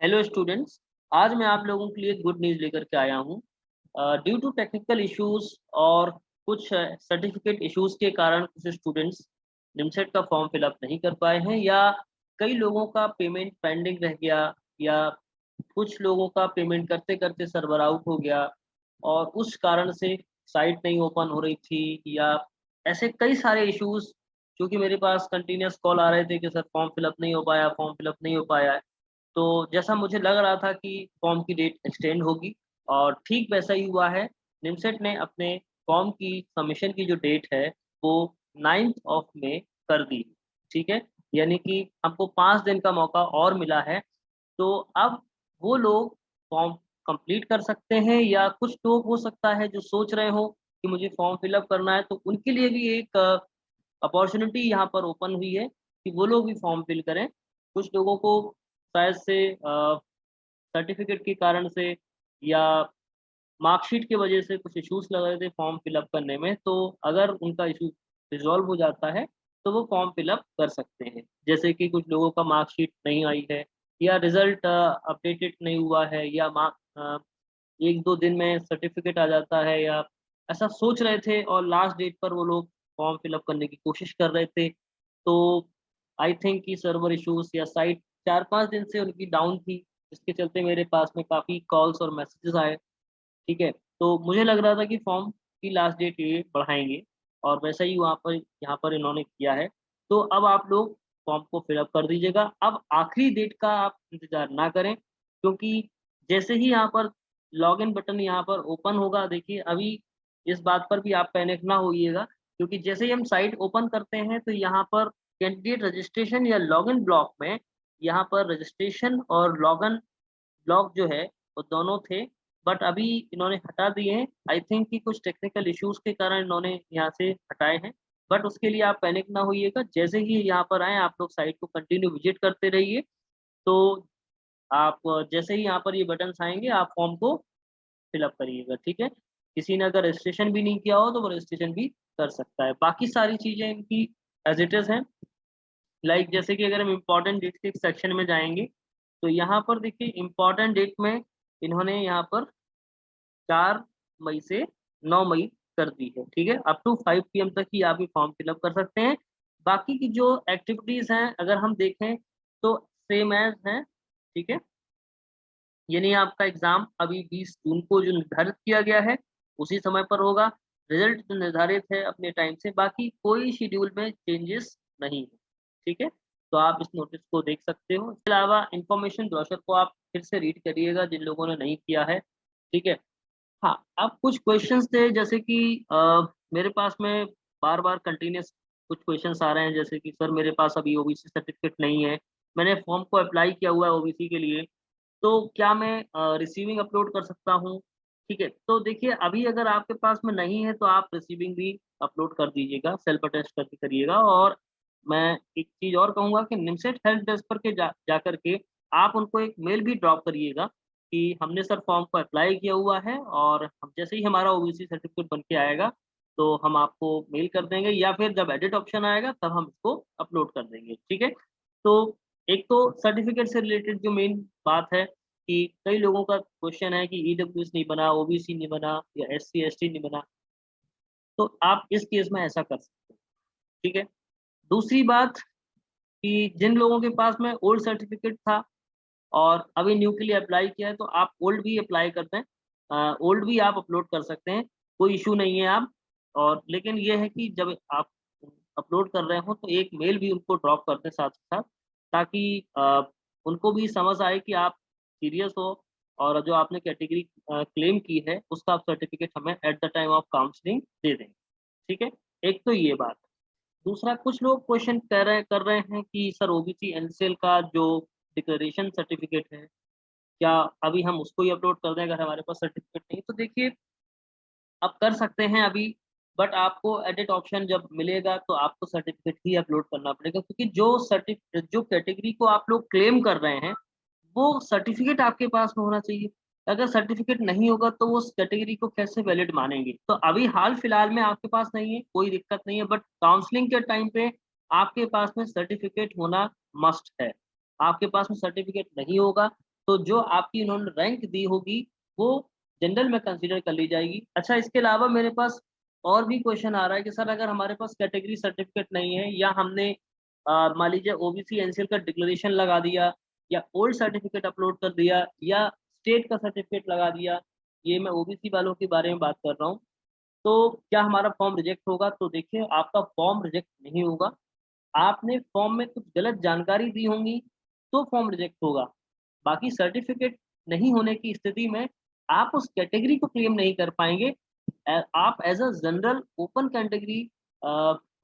Hello students. आज मैं आप लोगों के लिए गुड न्यूज़ लेकर के आया हूँ। ड्यू टू टेक्निकल इश्यूज और कुछ सर्टिफिकेट इश्यूज के कारण कुछ स्टूडेंट्स निमसेट का फॉर्म फिलअप नहीं कर पाए हैं, या कई लोगों का पेमेंट पेंडिंग रह गया, या कुछ लोगों का पेमेंट करते करते सर्वर आउट हो गया और उस कारण से साइट नहीं ओपन हो रही थी, या ऐसे कई सारे इश्यूज जो कि मेरे पास कंटिन्यूस कॉल आ रहे थे कि सर फॉर्म फिलअप नहीं हो पाया, फॉर्म फिलअप नहीं हो पाया है। तो जैसा मुझे लग रहा था कि फॉर्म की डेट एक्सटेंड होगी, और ठीक वैसा ही हुआ है। निमसेट ने अपने फॉर्म की सबमिशन की जो डेट है वो 9th ऑफ मई कर दी। ठीक है, यानी कि हमको 5 दिन का मौका और मिला है। तो अब वो लोग फॉर्म कंप्लीट कर सकते हैं, या कुछ लोग हो सकता है जो सोच रहे हो कि मुझे फॉर्म फिलअप करना है, तो उनके लिए भी एक अपॉर्चुनिटी यहाँ पर ओपन हुई है कि वो लोग भी फॉर्म फिल करें। कुछ लोगों को शायद से सर्टिफिकेट के कारण से या मार्कशीट की वजह से कुछ इश्यूज लग रहे थे फॉर्म फिलअप करने में, तो अगर उनका इशू रिजॉल्व हो जाता है तो वो फॉर्म फिलअप कर सकते हैं। जैसे कि कुछ लोगों का मार्कशीट नहीं आई है, या रिजल्ट अपडेटेड नहीं हुआ है, या एक दो दिन में सर्टिफिकेट आ जाता है, या ऐसा सोच रहे थे और लास्ट डेट पर वो लोग फॉर्म फिलअप करने की कोशिश कर रहे थे। तो आई थिंक कि सर्वर इश्यूज या साइट 4-5 दिन से उनकी डाउन थी, जिसके चलते मेरे पास में काफ़ी कॉल्स और मैसेजेस आए। ठीक है, तो मुझे लग रहा था कि फॉर्म की लास्ट डेट ये बढ़ाएँगे, और वैसा ही वहाँ पर यहाँ पर इन्होंने किया है। तो अब आप लोग फॉर्म को फिल अप कर दीजिएगा। अब आखिरी डेट का आप इंतज़ार ना करें, क्योंकि जैसे ही यहाँ पर लॉगिन बटन यहाँ पर ओपन होगा, देखिए अभी इस बात पर भी आप पैनिक ना होइएगा, क्योंकि जैसे ही हम साइट ओपन करते हैं तो यहाँ पर कैंडिडेट रजिस्ट्रेशन या लॉगिन ब्लॉक में यहाँ पर रजिस्ट्रेशन और लॉगिन ब्लॉक जो है वो दोनों थे, बट अभी इन्होंने हटा दिए हैं। आई थिंक कि कुछ टेक्निकल इश्यूज के कारण इन्होंने यहाँ से हटाए हैं। बट उसके लिए आप पैनिक ना होइएगा, जैसे ही यहाँ पर आए आप लोग साइट को कंटिन्यू विजिट करते रहिए। तो आप जैसे ही यहाँ पर ये बटन्स आएंगे आप फॉर्म को फिलअप करिएगा। ठीक है, किसी ने अगर रजिस्ट्रेशन भी नहीं किया हो तो वो रजिस्ट्रेशन भी कर सकता है। बाकी सारी चीज़ें इनकी एज इट इज़ हैं। लाइक जैसे कि अगर हम इम्पोर्टेंट डेट के सेक्शन में जाएंगे, तो यहाँ पर देखिए इम्पोर्टेंट डेट में इन्होंने यहाँ पर 4 मई से 9 मई कर दी है। ठीक है, अप टू 5 पीएम तक ही आप ये फॉर्म फिलअप कर सकते हैं। बाकी की जो एक्टिविटीज़ हैं अगर हम देखें तो सेम एज़ हैं। ठीक है, यानी आपका एग्ज़ाम अभी 20 जून को जो निर्धारित किया गया है, उसी समय पर होगा। रिज़ल्ट जो निर्धारित है अपने टाइम से, बाकी कोई शेड्यूल में चेंजेस नहीं है। ठीक है, तो आप इस नोटिस को देख सकते हो। इसके अलावा इन्फॉर्मेशन ब्रोशर को आप फिर से रीड करिएगा जिन लोगों ने नहीं किया है। ठीक है। हाँ, अब कुछ क्वेश्चंस थे, जैसे कि मेरे पास में बार-बार कंटीन्यूअस कुछ क्वेश्चंस आ रहे हैं, जैसे कि सर मेरे पास अभी ओबीसी सर्टिफिकेट नहीं है। मैंने फॉर्म को अप्लाई किया हुआ है ओबीसी के लिए, तो क्या मैं रिसीविंग अपलोड कर सकता हूँ? ठीक है, तो देखिए अभी अगर आपके पास में नहीं है तो आप रिसीविंग भी अपलोड कर दीजिएगा, सेल्फ अटेस्ट करके करिएगा। और मैं एक चीज़ और कहूँगा कि निमसेट हेल्प डेस्क पर के जाकर के आप उनको एक मेल भी ड्रॉप करिएगा कि हमने सर फॉर्म को अप्लाई किया हुआ है, और हम जैसे ही हमारा ओबीसी सर्टिफिकेट बन के आएगा तो हम आपको मेल कर देंगे, या फिर जब एडिट ऑप्शन आएगा तब हम इसको अपलोड कर देंगे। ठीक है, तो एक तो सर्टिफिकेट से रिलेटेड जो मेन बात है कि कई लोगों का क्वेश्चन है कि ईडब्ल्यूएस नहीं बना, ओबीसी नहीं बना, या एससी एसटी नहीं बना, तो आप इस केस में ऐसा कर सकते हैं। ठीक है, दूसरी बात कि जिन लोगों के पास में ओल्ड सर्टिफिकेट था और अभी न्यू के लिए अप्लाई किया है, तो आप ओल्ड भी अप्लाई करते हैं, ओल्ड भी आप अपलोड कर सकते हैं, कोई इश्यू नहीं है आप। और लेकिन ये है कि जब आप अपलोड कर रहे हो तो एक मेल भी उनको ड्रॉप कर दें साथ साथ, ताकि उनको भी समझ आए कि आप सीरियस हो, और जो आपने कैटेगरी क्लेम की है उसका आप सर्टिफिकेट हमें at the time of counselling दे दें। ठीक है, एक तो ये बात। दूसरा, कुछ लोग क्वेश्चन कर रहे हैं कि सर ओबीसी एनसीएल का जो डिक्लेरेशन सर्टिफिकेट है, क्या अभी हम उसको ही अपलोड कर दें अगर हमारे पास सर्टिफिकेट नहीं? तो देखिए, आप कर सकते हैं अभी, बट आपको एडिट ऑप्शन जब मिलेगा तो आपको सर्टिफिकेट ही अपलोड करना पड़ेगा, क्योंकि जो कैटेगरी को आप लोग क्लेम कर रहे हैं, वो सर्टिफिकेट आपके पास में होना चाहिए। अगर सर्टिफिकेट नहीं होगा तो वो उस कैटेगरी को कैसे वैलिड मानेंगे? तो अभी हाल-फिलहाल में आपके पास नहीं है, कोई दिक्कत नहीं है, बट काउंसलिंग के टाइम पे आपके पास में सर्टिफिकेट होना मस्ट है। आपके पास में सर्टिफिकेट नहीं होगा तो जो आपकी उन्होंने रैंक दी होगी वो जनरल में कंसीडर कर ली जाएगी। अच्छा, इसके अलावा मेरे पास और भी क्वेश्चन आ रहा है कि सर अगर हमारे पास कैटेगरी सर्टिफिकेट नहीं है या हमने मान लीजिए ओबीसी एनसीएल का डिक्लेरेशन लगा दिया या ओल्ड सर्टिफिकेट अपलोड कर दिया या स्टेट का सर्टिफिकेट लगा दिया, ये मैं ओबीसी वालों के बारे में बात कर रहा हूँ, तो क्या हमारा फॉर्म रिजेक्ट होगा? तो देखिए, आपका फॉर्म रिजेक्ट नहीं होगा। आपने फॉर्म में कुछ गलत जानकारी दी होंगी, तो फॉर्म रिजेक्ट होगा। बाकी सर्टिफिकेट नहीं होने की स्थिति में आप उस कैटेगरी को क्लेम नहीं कर पाएँगे। आप as a general open category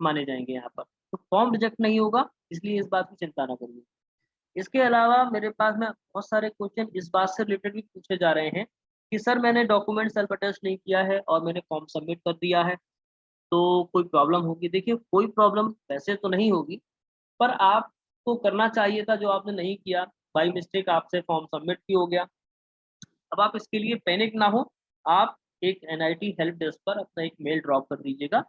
माने जाएँगे यहाँ पर। तो फॉर्म रिजेक्ट नहीं होगा, इसलिए इस बात की चिंता ना करिए। इसके अलावा मेरे पास में बहुत सारे क्वेश्चन इस बात से रिलेटेड भी पूछे जा रहे हैं कि सर मैंने डॉक्यूमेंट सेल्फ अटेस्ट नहीं किया है और मैंने फॉर्म सबमिट कर दिया है, तो कोई प्रॉब्लम होगी? देखिए, कोई प्रॉब्लम वैसे तो नहीं होगी, पर आपको करना चाहिए था जो आपने नहीं किया, बाय मिस्टेक आपसे फॉर्म सबमिट भी हो गया। अब आप इसके लिए पैनिक ना हो, आप एक एनआईटी हेल्प डेस्क पर अपना एक मेल ड्रॉप कर दीजिएगा,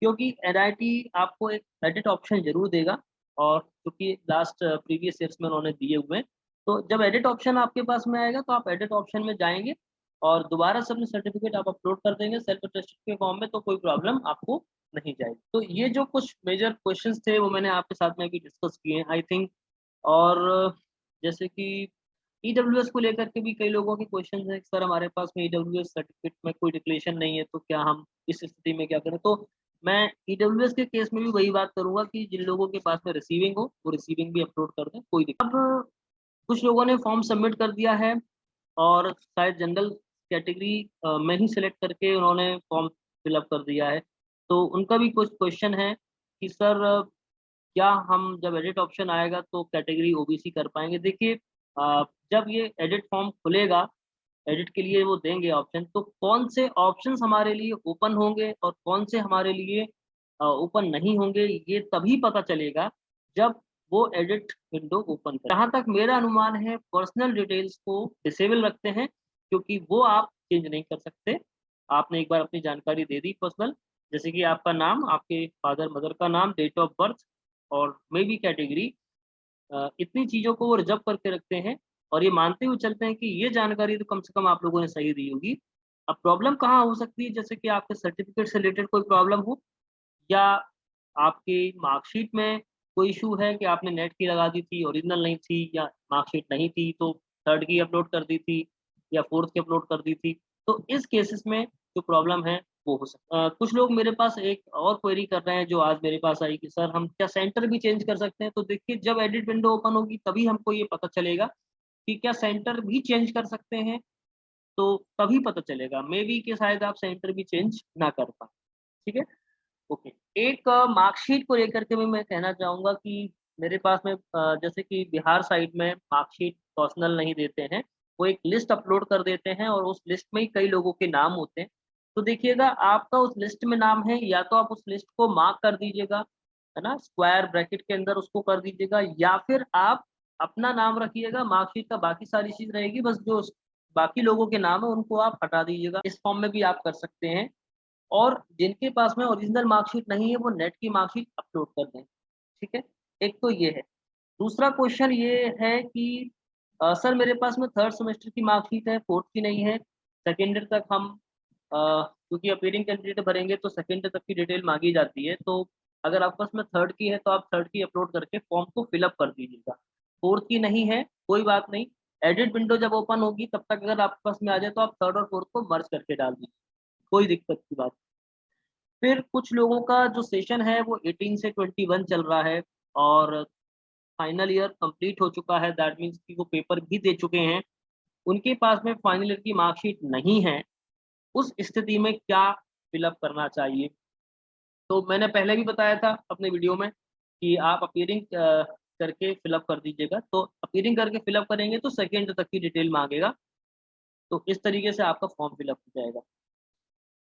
क्योंकि एनआईटी आपको एक एडिट ऑप्शन ज़रूर देगा और क्योंकि लास्ट प्रीवियस ईयर्स में उन्होंने दिए हुए हैं, तो जब एडिट ऑप्शन आपके पास में आएगा तो आप एडिट ऑप्शन में जाएँगे और दोबारा से अपने सर्टिफिकेट आप अपलोड कर देंगे सेल्फ अटेस्टेड के फॉर्म में, तो कोई प्रॉब्लम आपको नहीं जाएगी। तो ये जो कुछ मेजर क्वेश्चंस थे वो मैंने आपके साथ में अभी डिस्कस किए हैं आई थिंक। और जैसे कि ईडब्ल्यूएस को लेकर के भी कई लोगों के क्वेश्चन हैं, सर हमारे पास में ईडब्ल्यूएस सर्टिफिकेट में कोई डिक्लेरेशन नहीं है, तो क्या हम इस स्थिति में क्या करें? तो मैं ईडब्ल्यूएस के केस में भी वही बात करूँगा कि जिन लोगों के पास में रिसीविंग हो, वो रिसीविंग भी अपलोड कर दें, कोई दिक्कत। अब कुछ लोगों ने फॉर्म सबमिट कर दिया है और शायद जनरल कैटेगरी में ही सिलेक्ट करके उन्होंने फॉर्म फिल अप कर दिया है। तो उनका भी कुछ क्वेश्चन है कि सर क्या हम जब एडिट ऑप्शन आएगा तो कैटेगरी ओबीसी कर पाएँगे? देखिए, जब ये एडिट फॉर्म खुलेगा, एडिट के लिए वो देंगे ऑप्शन, तो कौन से ऑप्शंस हमारे लिए ओपन होंगे और कौन से हमारे लिए ओपन नहीं होंगे, ये तभी पता चलेगा जब वो एडिट विंडो ओपन करें। जहाँ तक मेरा अनुमान है, पर्सनल डिटेल्स को डिसेबल रखते हैं, क्योंकि वो आप चेंज नहीं कर सकते। आपने एक बार अपनी जानकारी दे दी पर्सनल, जैसे कि आपका नाम, आपके फादर-मदर का नाम, डेट ऑफ बर्थ और मेबी कैटेगरी, इतनी चीज़ों को वो रिज़र्व करके रखते हैं और ये मानते हुए चलते हैं कि ये जानकारी तो कम से कम आप लोगों ने सही दी होगी। अब प्रॉब्लम कहाँ हो सकती है, जैसे कि आपके सर्टिफ़िकेट से रिलेटेड कोई प्रॉब्लम हो या आपकी मार्कशीट में कोई इश्यू है कि आपने नेट की लगा दी थी, ओरिजिनल नहीं थी या मार्कशीट नहीं थी, तो 3rd की अपलोड कर दी थी या 4th की अपलोड कर दी थी। तो इस केसेस में जो प्रॉब्लम है वो हो कुछ लोग मेरे पास एक और क्वेरी कर रहे हैं जो आज मेरे पास आई कि सर हम क्या सेंटर भी चेंज कर सकते हैं? तो देखिए, जब एडिट विंडो ओपन होगी तभी हमको ये पता चलेगा कि क्या सेंटर भी चेंज कर सकते हैं, तो तभी पता चलेगा। मेबी कि शायद आप सेंटर भी चेंज ना कर पाएँ। ठीक है? ओके। एक मार्कशीट को लेकर के भी मैं कहना चाहूँगा कि मेरे पास में जैसे कि बिहार साइड में मार्कशीट पर्सनल नहीं देते हैं, वो एक लिस्ट अपलोड कर देते हैं और उस लिस्ट में ही कई लोगों के नाम होते हैं। तो देखिएगा, आपका उस लिस्ट में नाम है या तो आप उस लिस्ट को मार्क कर दीजिएगा, है ना? स्क्वायर ब्रैकेट के अंदर उसको कर दीजिएगा या फिर आप अपना नाम रखिएगा, मार्कशीट का बाकी सारी चीज़ रहेगी, बस जो बाकी लोगों के नाम है उनको आप हटा दीजिएगा। इस फॉर्म में भी आप कर सकते हैं। और जिनके पास में ओरिजिनल मार्कशीट नहीं है, वो नेट की मार्कशीट अपलोड कर दें, ठीक है? एक तो ये है। दूसरा क्वेश्चन ये है कि सर मेरे पास में 3rd सेमेस्टर की मार्कशीट है, 4th की नहीं है। सेकंड ईयर तक हम क्योंकि अपीयरिंग कैंडिडेट भरेंगे तो सेकंड ईयर तक की डिटेल माँगी जाती है, तो अगर आपके पास में 3rd की है, तो आप 3rd की अपलोड करके फॉर्म को फिल अप कर दीजिएगा। 4th की नहीं है, कोई बात नहीं, एडिट विंडो जब ओपन होगी तब तक अगर आपके पास में आ जाए, तो आप 3rd और 4th को मर्ज करके डाल दीजिए, कोई दिक्कत की बात। फिर कुछ लोगों का जो सेशन है वो 18 से 21 चल रहा है और फाइनल ईयर कंप्लीट हो चुका है, दैट मीन्स कि वो पेपर भी दे चुके हैं। उनके पास में फाइनल ईयर की मार्कशीट नहीं है, उस स्थिति में क्या फिल अप करना चाहिए? तो मैंने पहले भी बताया था अपने वीडियो में कि आप अपीयरिंग करके फिल अप कर दीजिएगा। तो अपीयरिंग करके फिल अप करेंगे तो सेकंड तक की डिटेल माँगेगा, तो इस तरीके से आपका फॉर्म फिल अप हो जाएगा।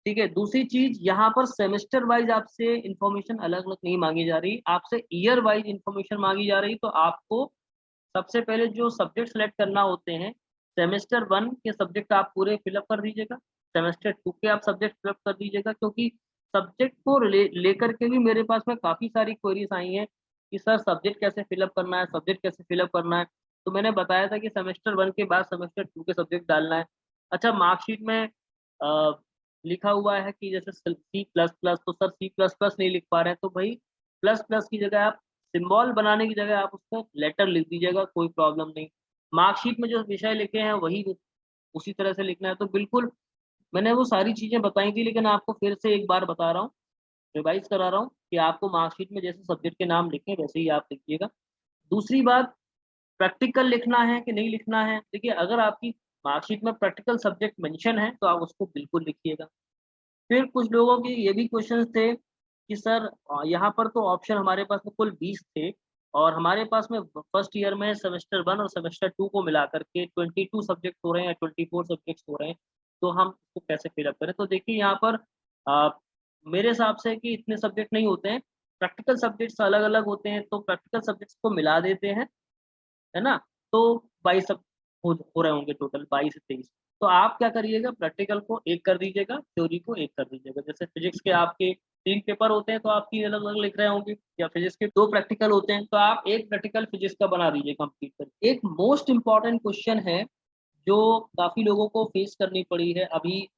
ठीक है, दूसरी चीज़ यहाँ पर सेमेस्टर वाइज़ आपसे इन्फॉर्मेशन अलग-अलग नहीं माँगी जा रही, आपसे ईयर वाइज़ इन्फॉर्मेशन माँगी जा रही। तो आपको सबसे पहले जो सब्जेक्ट सेलेक्ट करना होते हैं, सेमेस्टर 1 के सब्जेक्ट आप पूरे फिल अप कर दीजिएगा, सेमेस्टर 2 के आप सब्जेक्ट फिल अप कर दीजिएगा, क्योंकि सब्जेक्ट को लेकर के भी मेरे पास में काफ़ी सारी क्वेरीज़ आई हैं कि सर सब्जेक्ट कैसे फिल अप करना है, सब्जेक्ट कैसे फिल अप करना है। तो मैंने बताया था कि सेमेस्टर 1 के बाद सेमेस्टर 2 के सब्जेक्ट डालना है। अच्छा, मार्कशीट में लिखा हुआ है कि जैसे सी प्लस प्लस, तो सर सी प्लस प्लस नहीं लिख पा रहे हैं, तो भाई प्लस प्लस की जगह आप सिंबल बनाने की जगह आप उसको लेटर लिख दीजिएगा, कोई प्रॉब्लम नहीं। मार्कशीट में जो विषय लिखे हैं वही उसी तरह से लिखना है। तो बिल्कुल मैंने वो सारी चीज़ें बताई थी, लेकिन आपको फिर से एक बार बता रहा हूँ, रिवाइज़ करा रहा हूँ कि आपको मार्कशीट में जैसे सब्जेक्ट के नाम लिखे वैसे ही आप लिखिएगा। दूसरी बात, प्रैक्टिकल लिखना है कि नहीं लिखना है? देखिए, अगर आपकी मार्कशीट में प्रैक्टिकल सब्जेक्ट मेंशन है, तो आप उसको बिल्कुल लिखिएगा। फिर कुछ लोगों के ये भी क्वेश्चंस थे कि सर यहाँ पर तो ऑप्शन हमारे पास में कुल 20 थे और हमारे पास में फर्स्ट ईयर में सेमेस्टर 1 और सेमेस्टर 2 को मिला करके 22 सब्जेक्ट हो रहे हैं या 24 सब्जेक्ट्स हो रहे हैं, तो हम इसको कैसे फिल अप करें? तो देखिए यहाँ पर अ, मेरे हिसाब से कि इतने सब्जेक्ट नहीं होते हैं, प्रैक्टिकल सब्जेक्ट्स अलग-अलग होते हैं, तो प्रैक्टिकल सब्जेक्ट्स को मिला देते हैं, है ना? तो 22 सब हो रहे होंगे टोटल, 22 से 23। तो आप क्या करिएगा, प्रैक्टिकल को 1 कर दीजिएगा, थ्योरी को 1 कर दीजिएगा। जैसे फिज़िक्स के आपके 3 पेपर होते हैं, तो आप 3 अलग-अलग लिख रहे होंगे, या फिज़िक्स के 2 प्रैक्टिकल होते हैं, तो आप 1 प्रैक्टिकल फिज़िक्स का बना दीजिए कंप्लीट करके। एक मोस्ट इम्पोर्टेंट क्वेश्चन है, जो काफ़ी लोगों को फेस करनी पड़ी है अभी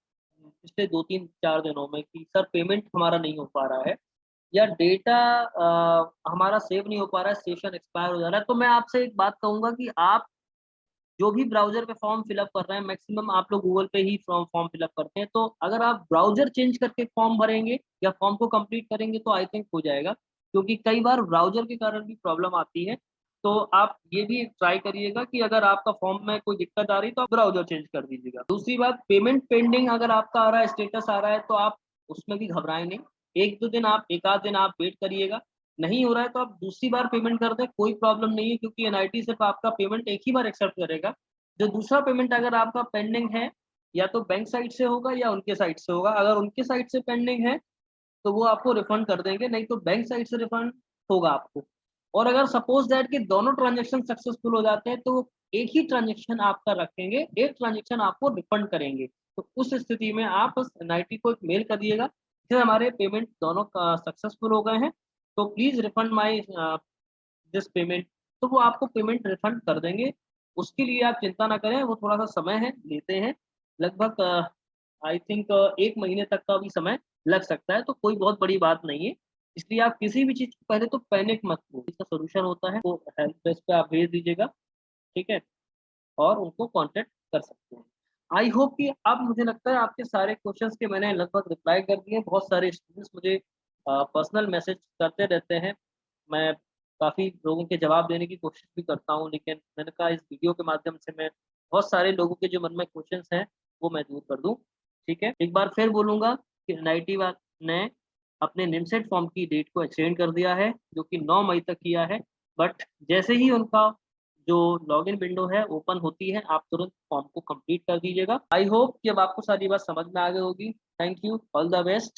पिछले 2-3-4 दिनों में कि सर पेमेंट हमारा नहीं हो पा रहा है, या डेटा हमारा सेव नहीं हो पा रहा है, सेशन एक्सपायर हो जा रहा है। तो मैं आपसे एक बात कहूँगा कि आप जो भी ब्राउज़र पे फॉर्म फिल अप कर रहे हैं, मैक्सिमम आप लोग गूगल पे ही फॉर्म फिल अप करते हैं। तो अगर आप ब्राउज़र चेंज करके फॉर्म भरेंगे या फॉर्म को कंप्लीट करेंगे, तो आई थिंक हो जाएगा। क्योंकि कई बार ब्राउज़र के कारण भी प्रॉब्लम आती है। तो आप ये भी ट्राई करिएगा कि अगर आपका फॉर्म में कोई दिक्कत आ रही है, तो आप ब्राउज़र चेंज कर दीजिएगा। दूसरी बात, पेमेंट पेंडिंग अगर आपका आ रहा है, स्टेटस आ रहा है, तो आप उसमें भी घबराएँ नहीं। 1-2 दिन आप 1 आध दिन आप वेट करिएगा। नहीं हो रहा है, तो आप दूसरी बार पेमेंट कर दें, कोई प्रॉब्लम नहीं है, क्योंकि एनआईटी सिर्फ़ आपका पेमेंट एक ही बार एक्सेप्ट करेगा। जो दूसरा पेमेंट अगर आपका पेंडिंग है, या तो बैंक साइड से होगा या उनके साइड से होगा। अगर उनके साइड से पेंडिंग है, तो वो आपको रिफंड कर देंगे, नहीं तो बैंक साइड से रिफंड होगा आपको। और अगर सपोज़ दैट कि दोनों ट्रांज़ैक्शन सक्सेसफुल हो जाते हैं, तो एक ही ट्रांज़ैक्शन आपका रखेंगे, एक ट्रांज़ैक्शन आपको रिफंड करेंगे। तो उस स्थिति में आप बस एनआईटी को एक मेल करिएगा, कि हमारे पेमेंट दोनों का सक्सेसफुल हो गए हैं, तो please refund my this payment. तो वो आपको पेमेंट रिफंड कर देंगे। उसके लिए आप चिंता ना करें, वो थोड़ा-सा समय है, लेते हैं। लगभग आई थिंक 1 महीने तक का भी समय लग सकता है, तो कोई बहुत बड़ी बात नहीं है। इसलिए आप किसी भी चीज़ को पहले तो पैनिक मत हो। इसका सॉल्यूशन होता है, वो हेल्प डेस्क पे आप भेज दीजिएगा, ठीक है? और उनको कॉन्टैक्ट कर सकते हैं। आई होप कि अब मुझे लगता है आपके सारे क्वेश्चंस के मैंने लगभग रिप्लाई कर दिए। बहुत सारे स्टूडेंट्स मुझे पर्सनल मैसेज करते रहते हैं। मैं काफ़ी लोगों के जवाब देने की कोशिश भी करता हूँ, लेकिन मैंने कहा इस वीडियो के माध्यम से मैं बहुत सारे लोगों के जो मन में क्वेश्चंस हैं, वो मैं दूर कर दूँ, ठीक है? एक बार फिर बोलूँगा कि एनआईटी ने अपने निमसेट फॉर्म की डेट को एक्सटेंड कर दिया है, जो कि 9 मई तक किया है। बट जैसे ही उनका जो लॉगिन विंडो है ओपन होती है, आप तुरंत फॉर्म को कंप्लीट कर दीजिएगा। आई होप कि अब आपको सारी बात समझ में आ गई होगी। Thank you, all the best.